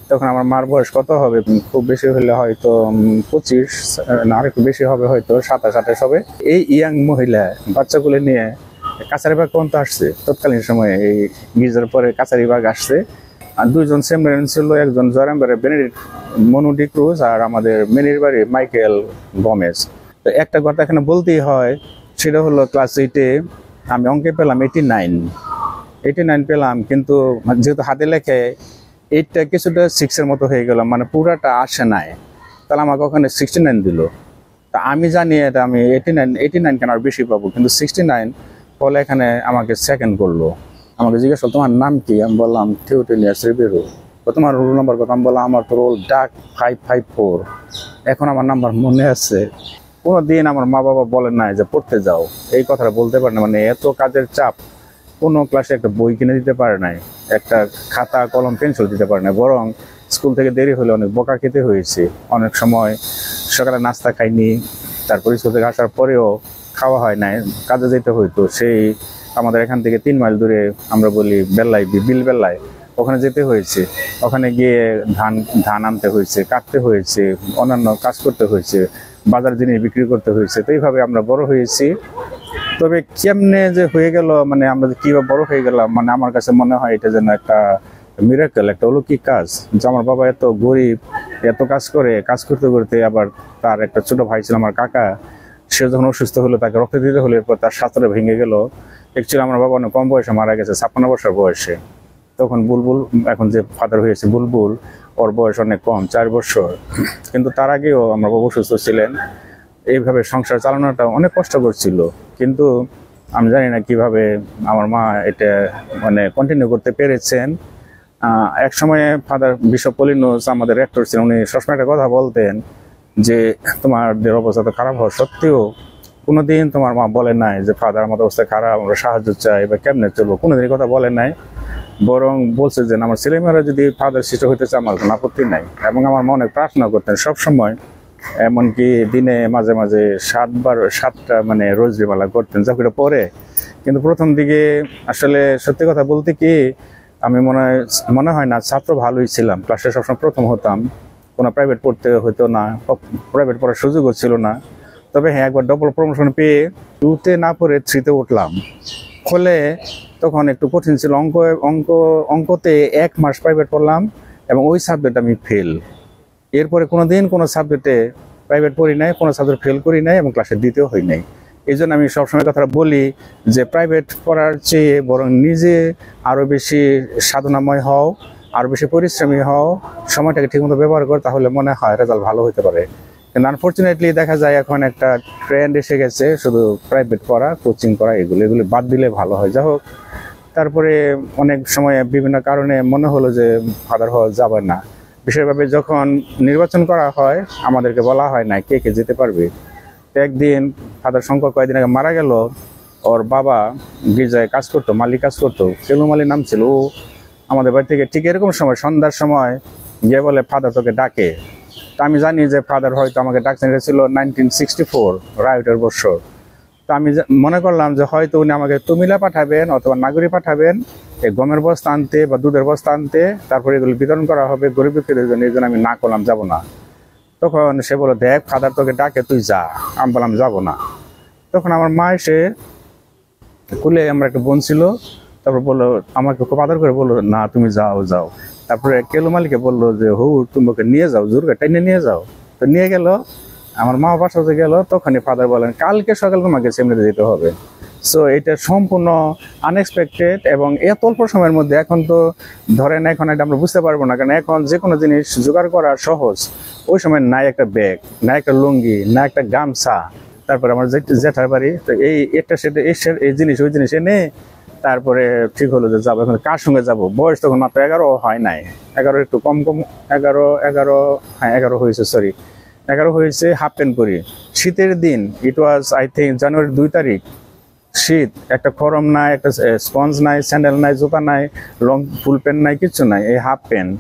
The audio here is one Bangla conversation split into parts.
তখন আমার মার বয়স কত হবে, খুব বেশি হলে হয়তো 25 না, আর একটু বেশি হবে, হয়তো 27-28 হবে। এই ইয়াং মহিলা বাচ্চাগুলো নিয়ে কাছারিবাগ পর্যন্ত আসছে। তৎকালীন সময়ে এই গির্জার পরে কাছারিবাগ আসছে। আর দুইজন সেমরেন ছিল, একজন Jayrambari Benedict Manu D cruise, আর আমাদের মেনির বাড়ি মাইকেল গমেজ। তো একটা কথা এখানে বলতেই হয়, সেটা হলো ক্লাস 8-এ আমি অঙ্কে পেলাম 89 পেলাম, কিন্তু যেহেতু হাতে লেখে 8টা কিছুটা 6-এর মতো হয়ে গেলাম, মানে পুরাটা আসে নাই। তাহলে আমাকে ওখানে 69 দিল। তা আমি জানি এটা আমি 89 কেন আর বেশি পাবো, কিন্তু 69 ফলে এখানে আমাকে সেকেন্ড করলো। আমাকে জিজ্ঞেস করলো তোমার নাম কি, আমি বললাম থিওটেলিয়াস রিবেরো। তোমার রোল নাম্বার কত, আমি বললাম আমার তো রোল ডাক 554। এখন আমার নাম্বার মনে আছে। কোনোদিন আমার মা বাবা বলেন নাই যে পড়তে যাও, এই কথাটা বলতে পারে না। মানে এত কাজের চাপ, কোনো ক্লাসে একটা বই কিনে দিতে পারে নাই, একটা খাতা কলম পেন্সিল দিতে পারে না। বরং স্কুল থেকে দেরি হলে অনেক বকা খেতে হয়েছে। অনেক সময় সকালে নাস্তা খাইনি, তারপর স্কুল থেকে আসার পরেও খাওয়া হয় নাই, কাজে যেতে হইতো। সেই আমাদের এখান থেকে 3 মাইল দূরে, আমরা বলি বেল্লাই, বিল বেল্লাই, ওখানে যেতে হয়েছে। ওখানে গিয়ে ধান আনতে হয়েছে, কাটতে হয়েছে, অন্যান্য কাজ করতে হয়েছে, বাজার জিনিস বিক্রি করতে হয়েছে। তো এইভাবে আমরা বড় হয়েছি। তবে কেমনে যে হয়ে গেল, মানে আমরা কিভাবে বড় হয়ে গেলাম, মানে আমার কাছে মনে হয় এটা যেন একটা মিরাকেল, একটা অলৌকিক কাজ। যে আমার বাবা এত গরিব, এত কাজ করে, কাজ করতে করতে আবার তার একটা ছোট ভাই ছিল আমার কাকা, সে যখন অসুস্থ হলো, তাকে রক্ত দিতে হলো, এরপর তার স্বাস্থ্যটা ভেঙে গেল। অ্যাকচুয়ালি আমার বাবা অনেক কম বয়সে মারা গেছে, 56 বছর বয়সে। তখন বুলবুল, এখন যে ফাদার হয়েছে বুলবুল, ওর বয়স অনেক কম, 4 বছর। কিন্তু তার আগেও আমার বাবা অসুস্থ ছিলেন। এইভাবে সংসার চালানোটা অনেক কষ্ট করছিল। কিন্তু আমি জানি না কিভাবে আমার মা এটা মানে কন্টিনিউ করতে পেরেছেন। এক সময়ে ফাদার বিশপ পলিনোস আমাদের রেক্টর ছিলেন, উনি সবসময় একটা কথা বলতেন যে তোমাদের অবস্থা তো খারাপ হওয়া সত্ত্বেও কোনোদিন তোমার মা বলে নাই যে ফাদার আমাদের অবস্থা খারাপ, আমরা সাহায্য চাই বা কেমনে চলবো, কোনোদিন কথা বলে নাই। বরং বলছে যে আমার ছেলেমেয়েরা যদি ফাদার শিষ্য হইতে চায় আমার কোনো আপত্তি নাই। এবং আমার মনে প্রার্থনা করতেন সবসময়, এমনকি দিনে মাঝে মাঝে 7টা মানে রোজরিমালা করতেন, যা করে পরে। কিন্তু প্রথম দিকে আসলে সত্যি কথা বলতে কি, আমি মনে হয় না ছাত্র ভালোই ছিলাম, ক্লাসে সবসময় প্রথম হতাম, কোনো প্রাইভেট পড়তে হতো না, প্রাইভেট পড়ার সুযোগও ছিল না। তবে হ্যাঁ, একবার ডবল প্রমোশন পেয়ে 2তে না পড়ে 3তে উঠলাম। ফলে তখন একটু কঠিন ছিল। অঙ্কতে 1 মাস প্রাইভেট পড়লাম এবং ওই সাবজেক্ট আমি ফেল। এরপরে কোনোদিন কোনো সাবজেক্টে প্রাইভেট পড়ি নাই, কোনো সাবজেক্ট ফেল করি নাই এবং ক্লাসে দ্বিতীয় হই নাই। এই জন্য আমি সবসময় কথাটা বলি যে প্রাইভেট পড়ার চেয়ে বরং নিজে আরও বেশি সাধনাময় হও, আরও বেশি পরিশ্রমী হও, সময়টাকে ঠিকমতো ব্যবহার করো, তাহলে মনে হয় রেজাল্ট ভালো হতে পারে। কিন্তু আনফর্চুনেটলি দেখা যায় এখন একটা ট্রেন্ড এসে গেছে শুধু প্রাইভেট পড়া, কোচিং করা, এগুলো বাদ দিলে ভালো হয়। যাই হোক, তারপরে অনেক সময় বিভিন্ন কারণে মনে হলো যে ফাদার হওয়া যাবে না। বিশেষভাবে যখন নির্বাচন করা হয়, আমাদেরকে বলা হয় না কে কে যেতে পারবে। একদিন ফাদার শঙ্কর কয়েকদিন আগে মারা গেল। ওর বাবা গির্জায় কাজ করতো, মালি কাজ করতো, কেলুমালি নাম ছিল। ও আমাদের বাড়ি থেকে ঠিক এরকম সময় সন্ধ্যার সময় গিয়ে বলে ফাদার তোকে ডাকে। তা আমি জানি যে ফাদার হয়তো আমাকে ডাকছেন, এটা ছিল 1964 রাইটের বছর। তো আমি মনে করলাম যে হয়তো উনি আমাকে তুমিলা পাঠাবেন অথবা নাগরী পাঠাবেন এই গমের বস্তা আনতে বা দুধের বস্তা আনতে, তারপরে এগুলো বিতরণ করা হবে গরিব দুঃখীদের জন্য। এই জন্য আমি না করলাম, যাবো না। তখন সে বললো দেখ ফাদার তোকে ডাকে, তুই যা। আমি বললাম যাবো না। তখন আমার মা এসে কুলে, আমরা একটা বোন ছিল, তারপর বললো, আমাকে খুব আদর করে বললো না তুমি যাও। তারপরে কেলুমালিকে বললো যে তোমাকে নিয়ে যাও, জোর করে টেনে নিয়ে যাও। তো নিয়ে গেল, আমার মা বাসাতে গেল। তখনই ফাদার বলেন কালকে সকাল তোমাকে সেমিনারে যেতে হবে। সো এটা সম্পূর্ণ আনএক্সপেক্টেড এবং এত অল্প সময়ের মধ্যে। এখন তো ধরেন এখন এটা আমরা বুঝতে পারবো না, কারণ এখন যে কোনো জিনিস জোগাড় করা সহজ। ওই সময় নাই একটা ব্যাগ, না একটা লুঙ্গি, না একটা গামছা। তারপরে আমার জেঠার বাড়ি, তো এটা সেটা এই জিনিস ওই জিনিস এনে তারপরে ঠিক হলো যে যাবো। এখন কার সঙ্গে যাবো? বয়স তখন মাত্র 11 হয় নাই, 11 একটু কম 11 হয়েছে, সরি 11 হয়েছে। হাফ প্যান্ট পরি, শীতের দিন, ইট ওয়াজ আই থিঙ্ক জানুয়ারি 2 তারিখ। শীত, একটা খরম নাই, একটা স্পঞ্জ নাই, স্যান্ডেল নাই, জুতা নাই, লং ফুল প্যান্ট নাই, কিচ্ছু নাই, এই হাফ প্যান্ট।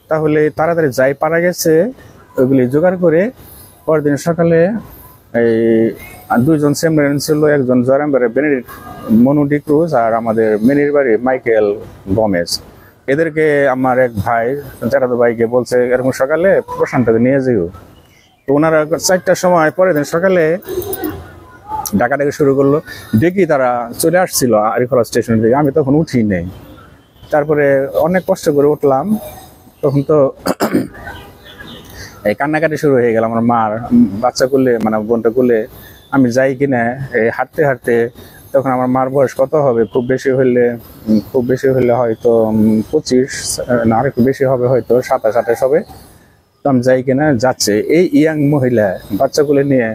তাহলে তাড়াতাড়ি যাই পারা গেছে ওইগুলি জোগাড় করে। পরদিন সকালে এই 2জন সেমরেন ছিল, একজন Jayrambari Benedict Manu D cruise, আর আমাদের মেনির বাড়ি মাইকেল গমেজ। এদেরকে আমার এক ভাই চাচাতো ভাইকে বলছে এরকম সকালে প্রশান্তকে নিয়ে যেও। তো ওনারা 4টার সময় পরের দিন সকালে ডাকাডাকি শুরু করলো। দেখি তারা চলে আসছিল আরিফলা স্টেশন থেকে, আমি তখন উঠি নেই। তারপরে অনেক কষ্ট করে উঠলাম, তখন তো এই কান্নাকাটি শুরু হয়ে গেল আমার মার। বাচ্চা কোলে মানে বোনটা কোলে আমি যাই কিনা এই হাঁটতে হাঁটতে, তখন আমার মার বয়স কত হবে, খুব বেশি হইলে হয়তো 25, না আরেকটু বেশি হবে, হয়তো 27-28 হবে। তো আমি যাই কিনা যাচ্ছে এই ইয়াং মহিলা বাচ্চা কোলে নিয়ে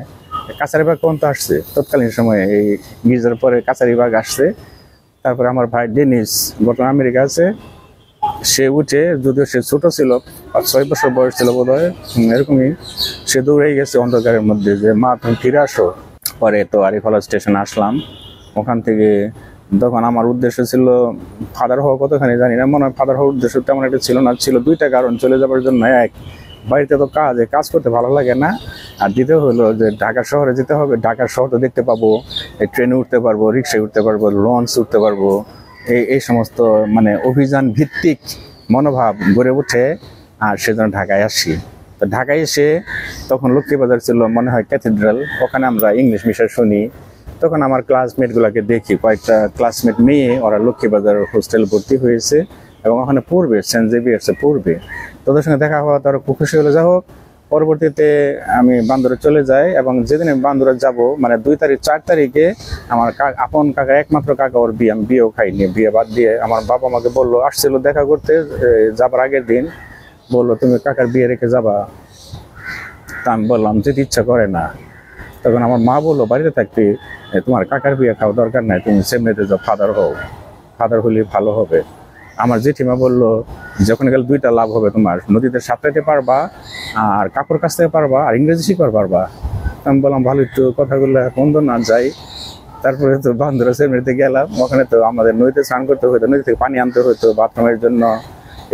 কাছারিবাগ পর্যন্ত আসছে। তৎকালীন সময়ে এই গির্জার পরে কাছারিবাগ আসছে। তারপরে আমার ভাই ডেনিস বর্তমানে আমেরিকা আছে, সে উঠে, যদিও সে ছোট ছিল, 5-6 বছর বয়স ছিল বোধ হয়, এরকমই, সে দৌড়ে গেছে অন্ধকারের মধ্যে যে মা তুমি ফিরে আসো। পরে তো আরিফলা স্টেশন আসলাম। ওখান থেকে তখন আমার উদ্দেশ্য ছিল ফাদার হওয়া, কতখানি জানি না, মনে হয় ফাদার হওয়ার উদ্দেশ্য তেমন একটা ছিল না। ছিল 2টা কারণ চলে যাওয়ার জন্য। এক, বাড়িতে তো কাজ করতে ভালো লাগে না, আর দ্বিতীয় হলো যে ঢাকা শহরে যেতে হবে, ঢাকার শহর তো দেখতে পাবো, ট্রেনে উঠতে পারবো, রিক্সায় উঠতে পারবো, লঞ্চ উঠতে পারবো, এই সমস্ত মানে অভিযান ভিত্তিক মনোভাব গড়ে ওঠে। আর সেজন্য ঢাকায় আসি। তো ঢাকায় এসে তখন লক্ষ্মীবাজার ছিল মনে হয় ক্যাথিড্রাল, ওখানে আমরা ইংলিশ মিশন শুনি। তখন আমার ক্লাসমেটগুলোকে দেখি, কয়েকটা ক্লাসমেট মেয়ে ওরা লক্ষ্মীবাজার হোস্টেল ভর্তি হয়েছে এবং ওখানে পড়বে, সেন্ট জেভিয়ার্সে পড়বে। তোদের সঙ্গে দেখা হওয়া তারা খুব খুশি হলে। যা হোক, পরবর্তীতে আমি বান্দরে চলে যাই এবং যেদিন আমি বান্দরে যাব মানে 4 তারিখে আমার আপন কাকা, একমাত্র কাকা, ওর বিয়ে, আমি বিয়েও খাইনি। বিয়ে বাদ দিয়ে আমার বাবা আমাকে বললো, আসছিল দেখা করতে, যাবার আগের দিন বললো তুমি কাকার বিয়ে রেখে যাবা। তা আমি বললাম যেতে ইচ্ছা করে না। তখন আমার মা বললো বাড়িতে থাকতে তোমার কাকার বিয়ে খাওয়া দরকার নাই, তুমি সেমনিতে যাও, ফাদার হও, ফাদার হলে ভালো হবে। আমার জেঠিমা বললো যখন গেলে 2টা লাভ হবে, তোমার নদীতে সাঁতরাইতে পারবা, আর কাপড় কাচতে পারবা, আর ইংরেজি শিখতে পারবা। আমি বললাম ভালো, একটু কথাগুলো বন্ধ না যাই। তারপরে তো বান্দরা সেমনিতে গেলাম, ওখানে তো আমাদের নদীতে স্নান করতে হতো, নদী থেকে পানি আনতে হতো বাথরুমের জন্য,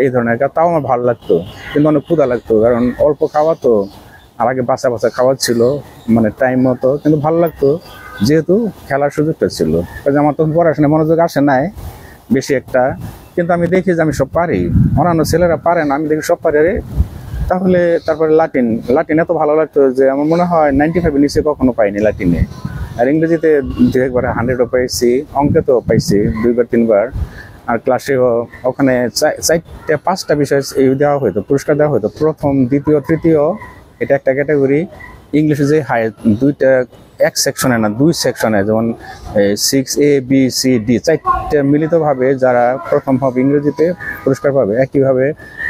এই ধরনের কাজ। তাও আমার ভালো লাগতো, কিন্তু অনেক ক্ষুধা লাগতো, কারণ অল্প খাওয়া তো, আর আগে বাচ্চা খাওয়া ছিল মানে টাইম মতো, কিন্তু ভালো লাগতো যেহেতু খেলার সুযোগটা ছিল। কাজে আমার তখন পড়াশোনায় মনোযোগ আসে নাই বেশি একটা, কিন্তু আমি দেখি যে আমি সব পারি, অন্যান্য ছেলেরা পারে না, আমি দেখি সব পারে। তারপরে লাটিন এত ভালো লাগতো যে আমার মনে হয় 95 নিচে কখনো পাইনি লাটিনে। আর ইংরেজিতে 2-একবার 100ও পাইছি, অঙ্কে তো পাইছি 2-3বার। আর ক্লাসেও ওখানে 4-5টা বিষয় দেওয়া হতো, পুরস্কার দেওয়া হতো, প্রথম, দ্বিতীয়, তৃতীয়, এটা একটা ক্যাটাগরি। ইংলিশে যে হাই 2টা, এক সেকশনে না 2 সেকশনে, যেমন 6A B C D 4টা মিলিতভাবে যারা প্রথম হবে ইংরেজিতে পুরস্কার পাবে। একইভাবে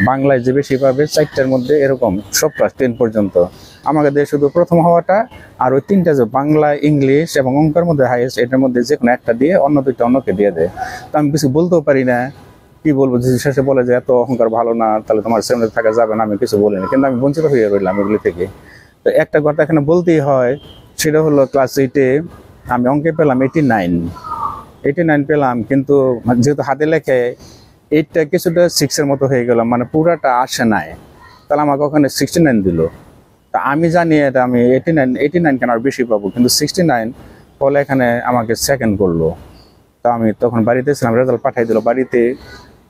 বাংলায় যে বেশি পাবে 4টার মধ্যে, এরকম সব ক্লাস 10 পর্যন্ত। আমাকে দিয়ে শুধু প্রথম হওয়াটা আর ওই 3টা যে বাংলা, ইংলিশ এবং অঙ্কের মধ্যে হাইয়েস্ট, এটার মধ্যে যে কোনো একটা দিয়ে অন্য 2টা অন্যকে দিয়ে দেয়। তো আমি কিছু বলতেও পারি না, কি বলবো, শেষে বলে যে এত অহংকার ভালো না, তাহলে তোমার সামনে থাকা যাবে না। আমি কিছু বলিনি, কিন্তু আমি বঞ্চিত হয়ে রইলাম এগুলি থেকে। তো একটা কথা এখানে বলতেই হয়, সেটা হলো ক্লাস 8-এ আমি অঙ্কে পেলাম 89 পেলাম, কিন্তু যেহেতু হাতে লেখে 8টা কিছুটা 6-এর মতো হয়ে গেলাম, মানে পুরাটা আসে নাই। তাহলে আমাকে ওখানে 69 দিল। তা আমি জানি এটা আমি 89 কেন আর বেশি পাবো, কিন্তু 69 ফলে এখানে আমাকে সেকেন্ড করলো। তা আমি তখন বাড়িতে ছিলাম, রেজাল্ট পাঠাই দিল বাড়িতে।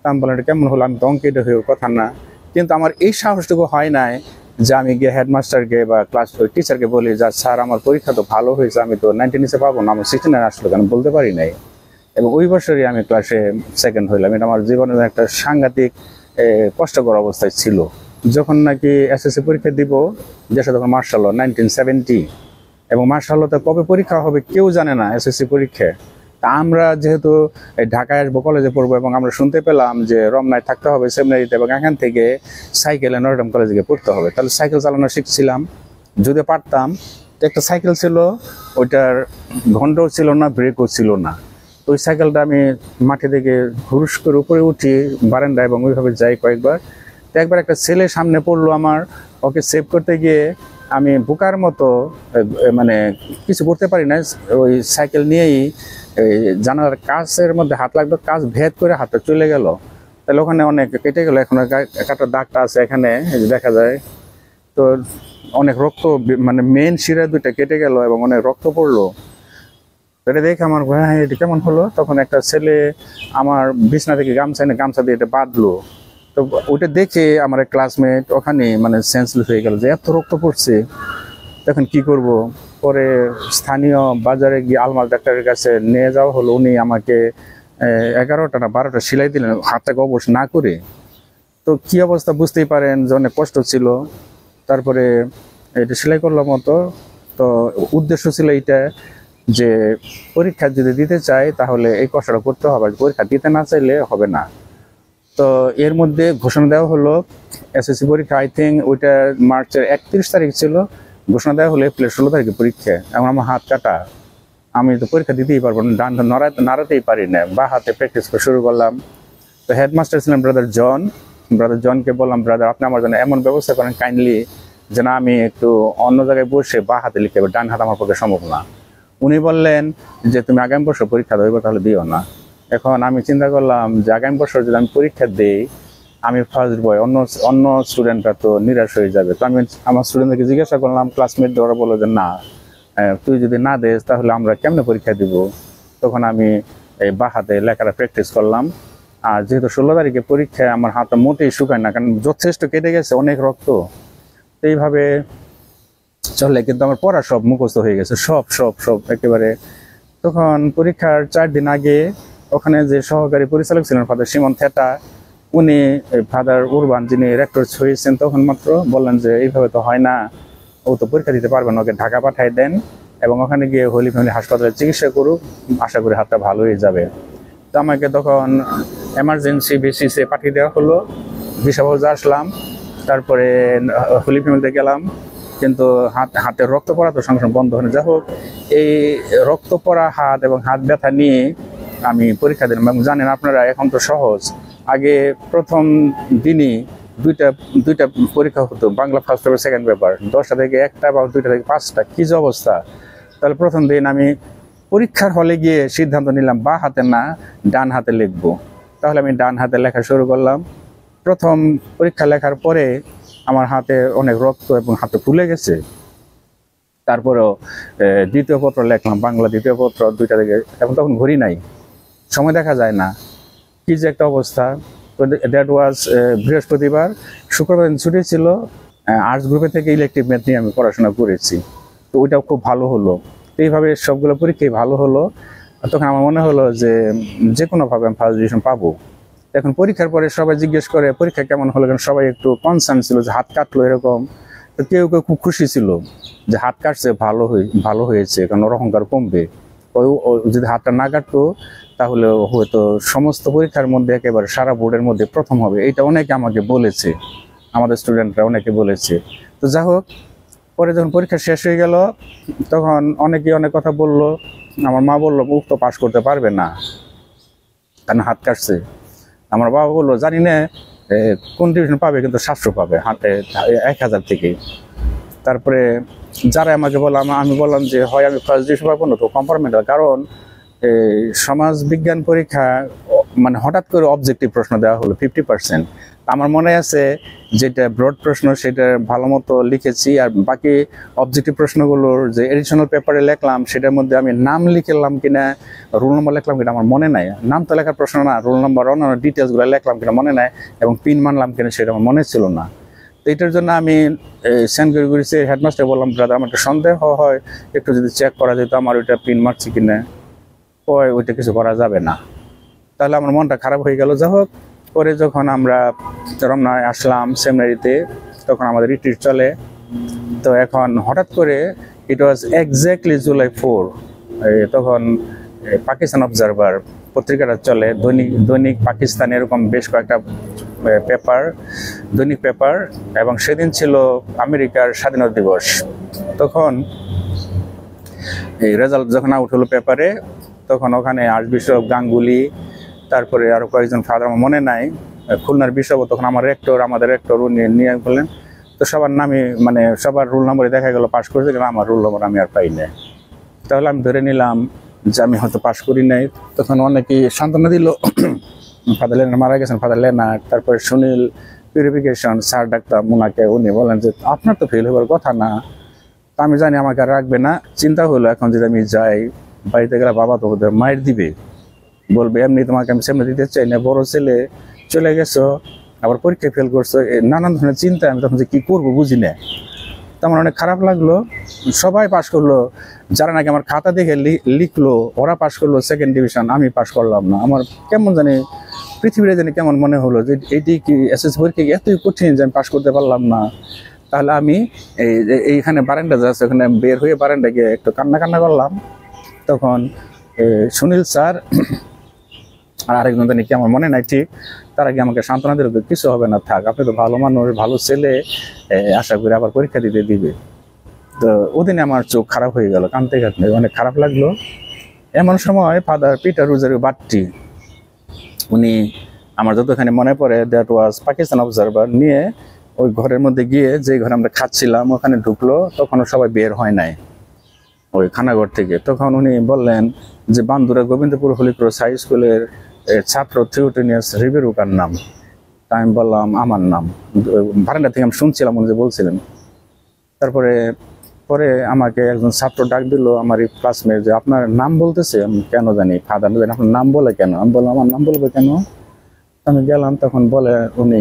তা আমি বললাম এটা কেমন হলো, আমি তো অঙ্কে এটা হয়ে কথা না। কিন্তু আমার এই সাহসটুকু হয় নাই যে আমি গিয়ে হেডমাস্টারকে বা ক্লাস টিচারকে বলি যে স্যার আমার পরীক্ষা তো ভালো হয়েছে, আমি তো 90 নিচে পাবো না, আমার 69 আসলো কেন, বলতে পারি নাই। এবং ওই বছরই আমি ক্লাসে সেকেন্ড হইলাম। এটা আমার জীবনের একটা সাংঘাতিক কষ্টকর অবস্থায় ছিল। যখন নাকি এসএসসি পরীক্ষা দিব, দেশে তখন মার্শাল ল 1970, এবং মার্শাল লতে কবে পরীক্ষা হবে কেউ জানে না এসএসসি পরীক্ষা। তা আমরা যেহেতু ঢাকায় আসবো, কলেজে পড়বো, এবং আমরা শুনতে পেলাম যে রমনায় থাকতে হবে সেমিনারিতে, এবং এখান থেকে সাইকেলে নটরডেম কলেজে গিয়ে পড়তে হবে। তাহলে সাইকেল চালানো শিখছিলাম, যদি পারতাম। তো একটা সাইকেল ছিল, ওইটার ঘন্টাও ছিল না, ব্রেকও ছিল না। তো ওই সাইকেলটা আমি মাঠে থেকে হুরুস করে উপরে উঠি বারান্দা, এবং ওইভাবে যাই কয়েকবার। তো একবার একটা ছেলে সামনে পড়লো আমার, ওকে সেভ করতে গিয়ে আমি বোকার মতো মানে কিছু করতে পারি না, ওই সাইকেল নিয়েই জানালার কাচের মধ্যে হাত লাগলো, কাচ ভেদ করে হাতটা চলে গেল। তাহলে ওখানে অনেক কেটে গেল, এখন কাটার দাগটা আছে এখানে দেখা যায়। তো অনেক রক্ত, মানে মেন শিরা 2টা কেটে গেল এবং অনেক রক্ত পড়লো। এটা দেখে আমার হ্যাঁ এটা কেমন হলো, তখন একটা ছেলে আমার বিছনা থেকে গামছা এনে গামছা দিয়ে এটা বাঁধলো। তো ওটা দেখে আমার এক ক্লাসমেট ওখানে মানে সেন্সলেস হয়ে গেল যে এত রক্ত পড়ছে, তখন কি করব। পরে স্থানীয় বাজারে গিয়ে আলমাল ডাক্তারের কাছে নিয়ে যাওয়া হলো। উনি আমাকে 11টা না 12টা সেলাই দিলেন হাতটাকে অবশ না করে। তো কি অবস্থা বুঝতেই পারেন যে অনেক কষ্ট ছিল। তারপরে এটা সেলাই করলাম মতো। তো উদ্দেশ্য ছিল এইটা যে পরীক্ষা যদি দিতে চাই তাহলে এই কষ্টটা করতে হবে, পরীক্ষা দিতে না চাইলে হবে না। তো এর মধ্যে ঘোষণা দেওয়া হলো এসএসসি পরীক্ষা, আই থিঙ্ক ওইটা মার্চের 31 তারিখ ছিল। ঘোষণা দেওয়া হলো এপ্রিলের 16 তারিখে পরীক্ষা। এখন আমার হাত কাটা, আমি তো পরীক্ষা দিতেই পারবো না, ডান নাড়াতেই পারি না, বা হাতে প্র্যাকটিস করে শুরু করলাম। তো হেডমাস্টার ছিলেন ব্রাদার জনকে বললাম, ব্রাদার আপনি আমার জন্য এমন ব্যবস্থা করেন কাইন্ডলি যেন আমি একটু অন্য জায়গায় বসে বা হাতে লিখতে পারি, ডান হাত আমার পক্ষে সম্ভব না। উনি বললেন যে তুমি আগামী বছর পরীক্ষা দেবো, তাহলে দিও না। এখন আমি চিন্তা করলাম যে আগামী বছর যদি আমি পরীক্ষা দিই, আমি ফার্স্ট বয়, অন্য স্টুডেন্টরা তো নিরাশ হয়ে যাবে। তো আমি আমার স্টুডেন্টদেরকে জিজ্ঞাসা করলাম, ক্লাসমেট ওরা বললো যে না, তুই যদি না দেস তাহলে আমরা কেমনে পরীক্ষা দিব। তখন আমি এই বা হাতে লেখাটা প্র্যাকটিস করলাম। আর যেহেতু 16 তারিখে পরীক্ষায় আমার হাতটা মোটেই শুকায় না, কারণ যথেষ্ট কেটে গেছে, অনেক রক্ত। তো এইভাবে চলে, কিন্তু আমার পড়া সব মুখস্থ হয়ে গেছে, সব সব সব একেবারে। তখন পরীক্ষার 4 দিন আগে ওখানে যে সহকারী পরিচালক ছিলেন ফাদার সিমন থেটা, উনি ফাদার উরবান যিনি রেক্টর হয়েছেন তখন মাত্র বললেন যে এইভাবে তো হয় না, ও তো পরীক্ষা দিতে পারবে না, ওকে ঢাকা পাঠাই দেন এবং ওখানে গিয়ে হোলি ফ্যামিলি হাসপাতালে চিকিৎসা করুক, আশা করি হাতটা ভালো হয়ে যাবে। তো আমাকে তখন এমার্জেন্সি বেসিসে পাঠিয়ে দেওয়া হলো। বিশালগঞ্জে আসলাম, তারপরে হোলি ফ্যামিলিতে গেলাম, কিন্তু হাতের রক্ত পড়া তো সঙ্গে সঙ্গে বন্ধ হয়ে। যাই হোক, এই রক্ত পড়া হাত এবং হাত ব্যথা নিয়ে আমি পরীক্ষা দিলাম। এবং জানেন আপনারা এখন তো সহজ, আগে প্রথম দিনই দুইটা পরীক্ষা হতো, Bangla first paper second paper, 10টা থেকে 1টা বা 2টা থেকে 5টা, কি যে অবস্থা। তাহলে প্রথম দিন আমি পরীক্ষার হলে গিয়ে সিদ্ধান্ত নিলাম বা হাতে না ডান হাতে লিখবো। তাহলে আমি ডান হাতে লেখা শুরু করলাম। প্রথম পরীক্ষা লেখার পরে আমার হাতে অনেক রক্ত এবং হাতে ফুলে গেছে। তারপরেও দ্বিতীয় পত্র লেখলাম, বাংলা দ্বিতীয় পত্র 2টা থেকে, এবং তখন ঘড়ি নাই, সময় দেখা যায় না, কি যে একটা অবস্থা। তো দ্যাট ওয়াজ বৃহস্পতিবার। শুক্রবার ছুটি ছিল। আর্টস গ্রুপে থেকে ইলেকটিভ ম্যাথ নিয়ে আমি পড়াশোনা করেছি, তো ওইটাও খুব ভালো হলো। তো এইভাবে সবগুলো পরীক্ষাই ভালো হলো। তখন আমার মনে হলো যে কোনোভাবে আমি ফার্স্ট ডিভিশন পাবো। এখন পরীক্ষার পরে সবাই জিজ্ঞেস করে পরীক্ষা কেমন হলো, কারণ সবাই একটু কনসার্ন ছিল যে হাত কাটলো এরকম। তো কেউ কেউ খুব খুশি ছিল যে হাত কাটছে, ভালো হয়েছে, কারণ ওর অহংকার কমবে। যদি হাতটা না কাটতো তাহলে হয়তো সমস্ত পরীক্ষার মধ্যে একেবারে সারা বোর্ডের মধ্যে প্রথম হবে। এটা অনেকে আমাকে বলেছে, আমাদের স্টুডেন্টরা অনেকে বলেছে। তো যাই হোক, পরে যখন পরীক্ষা শেষ হয়ে গেল তখন অনেকে অনেক কথা বললো। আমার মা বললো মুখ তো পাস করতে পারবে না, কারণ হাত কাটছে। আমার বাবা বললো জানি না কোন ডিভিশন পাবে, কিন্তু 700 পাবে হাতে 1000 থেকে। তারপরে যারা আমাকে বললাম, আমি বললাম যে হয় আমি ফার্স্ট ডিভিশন পাবো না তো কম্পার্টমেন্টাল, কারণ সমাজ বিজ্ঞান পরীক্ষা মানে হঠাৎ করে অবজেক্টিভ প্রশ্ন দেওয়া হলো 50%। আমার মনে আছে যেটা ব্রড প্রশ্ন সেটা ভালো মতো লিখেছি, আর বাকি অবজেক্টিভ প্রশ্নগুলোর যে এডিশনাল পেপারে লিখলাম সেটার মধ্যে আমি নাম লিখলাম কিনা, রোল নম্বর লিখলাম কিনা আমার মনে নাই। নাম তো লেখার প্রশ্ন না, রোল নম্বর অন্যান্য ডিটেলসগুলো লিখলাম কিনা মনে নাই, এবং পিন মানলাম কিনা সেটা আমার মনে ছিল না। তো এটার জন্য আমি সেন্ট গ্রেগরিসের হেডমাস্টার বললাম, ব্রাদার আমার একটা সন্দেহ হয়, একটু যদি চেক করা যেত আমার ওইটা পিন মারছি কিনা। ওইটা কিছু করা যাবে না। তাহলে আমার মনটা খারাপ হয়ে গেল। যাই হোক, পরে যখন আমরা রমনায় আসলাম সেমিনারিতে, তখন আমাদের রিট্রিট চলে। তো এখন হঠাৎ করে ইট ওয়াজ এক্স্যাক্টলি জুলাই 4, তখন পাকিস্তান অবজারভার পত্রিকাটা চলে, দৈনিক পাকিস্তান, এরকম বেশ কয়েকটা দৈনিক পেপার, এবং সেদিন ছিল আমেরিকার স্বাধীনতা দিবস। তখন এই রেজাল্ট যখন আউট হলো পেপারে, তখন ওখানে আর্চবিশপ গাঙ্গুলি, তারপরে আরো কয়েকজন ফাদার আমার মনে নাই, খুলনার বিশপ, তখন আমাদের রেক্টর উনি নিয়ে বললেন। তো সবার নামে মানে সবার রোল নম্বরে দেখা গেল পাশ করেছে, কিন্তু আমার রোল নম্বর আমি আর পাই নাই। তাহলে আমি ধরে নিলাম যে আমি হয়তো পাশ করি নাই। তখন অনেকেই সান্ত্বনা দিল, ফাদার লেনার মারা গেছেন, ফাদার লেনার, তারপরে সুনীল পিউরিফিকেশন স্যার ডাক্তার মুনাকে, উনি বলেন যে আপনার তো ফেল হবার কথা না। তা আমি জানি আমাকে আর রাখবে না। চিন্তা হলো এখন যদি আমি যাই বাড়িতে গেলে বাবা তো ওদের মায়ের দিবে, বলবে এমনি তোমাকে আমি সামনে দিতে চাই না, বড় ছেলে চলে গেছো, আবার পরীক্ষা ফেল করছো, নানান ধরনের চিন্তা। আমি তখন যে কি করবো বুঝি না। তো আমার অনেক খারাপ লাগলো। সবাই পাশ করলো, যারা নাকি আমার খাতা দেখে লিখলো ওরা পাশ করলো সেকেন্ড ডিভিশন, আমি পাশ করলাম না। আমার কেমন জানি পৃথিবীতে জানি কেমন মনে হলো যে এটি কি এসএসসি পরীক্ষা এতই কঠিন যে আমি পাশ করতে পারলাম না। তাহলে আমি এইখানে বারান্দা যাচ্ছে, ওখানে বের হয়ে বারান্দা গিয়ে একটু কান্না করলাম। তখন সুনীল স্যার আর আরেকজন জানি কি আমার মনে নাই ঠিক, তারা কি আমাকে সান্ত্বনা দিল, কিছু হবে না, থাক, আপনি তো ভালো মানুষ, ভালো ছেলে, আশা করি আবার পরীক্ষা দিতে দিবে। তো ওদিনে আমার চোখ খারাপ হয়ে গেল, কাঁদতে কাঁদতে অনেক খারাপ লাগলো। এমন সময় ফাদার পিটার রোজারিও বাট্টি, উনি আমার যতখানি মনে পড়ে, দ্যাট ওয়াজ পাকিস্তান অবজারভার, নিয়ে ওই ঘরের মধ্যে গিয়ে, যে ঘরে আমরা খাচ্ছিলাম ওখানে ঢুকলো, তখনও সবাই বের হয় নাই ওই খানাঘর থেকে। তখন উনি বললেন যে Bandura Gobindapur Holy Cross High স্কুলের ছাত্র থিওটেনিয়াস রিবেরুকার নাম। তাই আমি বললাম আমার নাম, বারান্দা থেকে আমি শুনছিলাম উনি যে বলছিলেন। তারপরে আমাকে একজন ছাত্র ডাক দিল, আমার এই ক্লাসমেট, যে আপনার নাম বলতেছে। আমি কেন জানি, ফাদার জানি আপনার নাম বলে কেন? আমি বললাম আমার নাম বলবে কেন? আমি গেলাম, তখন বলে উনি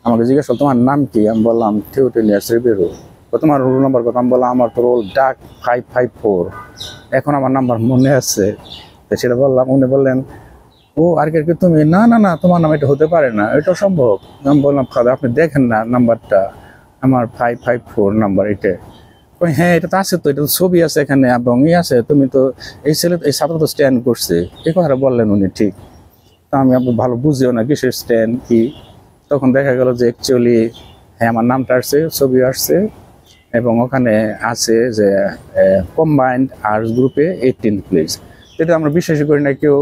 আমাকে জিজ্ঞেস করল তোমার নাম কি? আমি বললাম থিওটেনিয়াস রিবেরু। তোমার রোল নাম্বার কত? আমি বললাম আমার তো রোল ডাক 554, এখন আমার নাম্বার মনে আছে। তো সেটা বললাম, উনি বললেন ও আর কি তুমি? না না না, তোমার নাম এটা হতে পারে না, এটা সম্ভব। আমি বললাম ফাদার আপনি দেখেন না নাম্বারটা, আমার 554 নাম্বার এটা। হ্যাঁ এটা তো আছে, তো এটা ছবি আছে এখানে এবং ই আছে, তুমি তো এই ছেলে এই ছাত্র তো স্ট্যান্ড করছে, এই কথাটা বললেন উনি। ঠিক, তা আমি আপনি ভালো বুঝিও না কিসের স্ট্যান্ড কি। তখন দেখা গেল যে অ্যাকচুয়ালি হ্যাঁ আমার নামটা আসছে, ছবি আসছে, এবং ওখানে আছে যে কম্বাইন্ড আর্টস গ্রুপে 18 প্লেস। এটা আমরা বিশ্বাস করি না কেউ।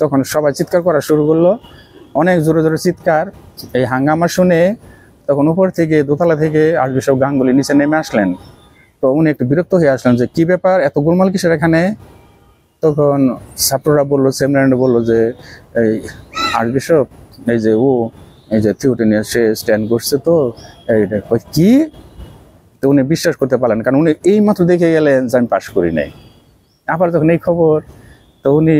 তখন সবাই চিৎকার করা শুরু করলো, অনেক জোরে জোরে চিৎকার। এই হাঙ্গামা শুনে তখন উপর থেকে, দোতলা থেকে আর্চবিশপ গাঙ্গুলি নিচে নেমে আসলেন। তো উনি একটু বিরক্ত হয়ে আসলেন যে কি ব্যাপার, এত গোলমাল কিসের এখানে? তখন ছাত্ররা বললো, সেমিনারিরা বললো যে এই আর্চবিশপ এই যে এই যে থিওটেনিয়াস সে স্ট্যান্ড করছে, তো এইটা কি? তো উনি বিশ্বাস করতে পারলেন, কারণ উনি এই মাত্র দেখে গেলেন যে আমি পাশ করি নাই। আবার যখন এই খবর, তো উনি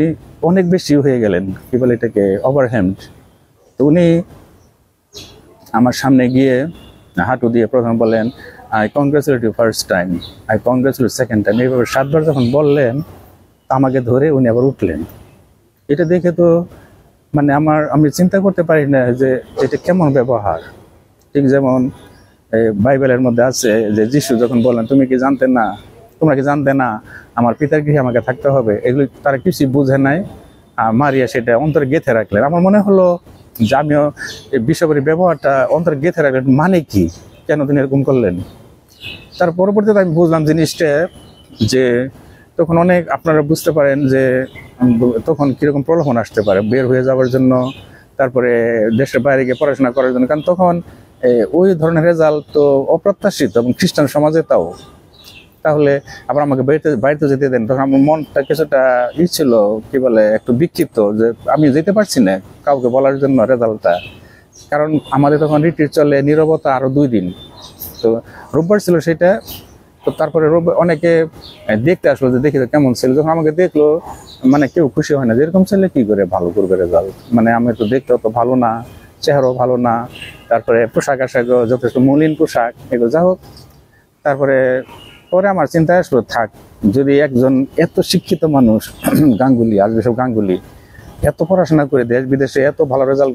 অনেক বেশি হয়ে গেলেন, কি বলে এটাকে, ওভারহ্যান্ড। তো উনি আমার সামনে গিয়ে হাঁটু দিয়ে প্রথম বলেন I congratulate you first time, I congratulate second time, এইভাবে 7 বার যখন বললেন, আমাকে ধরে উনি আবার উঠলেন। এটা দেখে তো মানে আমি চিন্তা করতে পারি না যে এটা কেমন ব্যবহার। ঠিক যেমন বাইবেলের মধ্যে আছে যে যিশু যখন বললেন তোমরা কি জানতে না আমার পিতার গৃহে আমাকে থাকতে হবে, এগুলি তারা কিছুই বুঝে নাই। মারিয়া সেটা অন্তরে গেঁথে রাখলেন। আমার মনে হলো যে আমিও এই বিশ্বকরী ব্যবহারটা অন্তরে গেঁথে রাখলেন, মানে কি, কেন তিনি এরকম করলেন? তার পরবর্তীতে আমি বুঝলাম জিনিসটা, যে তখন অনেক আপনারা বুঝতে পারেন যে তখন কিরকম প্রলোভন আসতে পারে বের হয়ে যাওয়ার জন্য, তারপরে দেশের বাইরে গিয়ে পড়াশোনা করার জন্য। কারণ তখন ওই ধরনের রেজাল্ট তো অপ্রত্যাশিত, এবং খ্রিস্টান সমাজে তাও। তাহলে আবার আমাকে বাড়িতে যেতে দেন। তখন আমার মনটা কিছুটা ছিল, কি বলে, একটু বিক্ষিপ্ত, যে আমি যেতে পারছি না কাউকে বলার জন্য রেজাল্টটা। কারণ আমাদের তখন রিট্রিট চলে, নীরবতা আরো 2 দিন। তো রোববার ছিল সেটা। তো তারপরে অনেকে দেখতে আসলো যে দেখি কেমন ছিল। যখন আমাকে দেখলো, মানে কেউ খুশি হয় না, যেরকম ছেলে কি করে ভালো করবে রেজাল্ট। মানে আমি তো দেখতে অত ভালো না, চেহারাও ভালো না, তারপরে পোশাক আশাকও যথেষ্ট মলিন পোশাক, এগুলো যা হোক। তারপরে আমার চিন্তায় আসলো, থাক, যদি একজন এত শিক্ষিত মানুষ গাঙ্গুলি, আর্চবিশপ গাঙ্গুলি, এত পড়াশোনা করে দেশ বিদেশে এত ভালো রেজাল্ট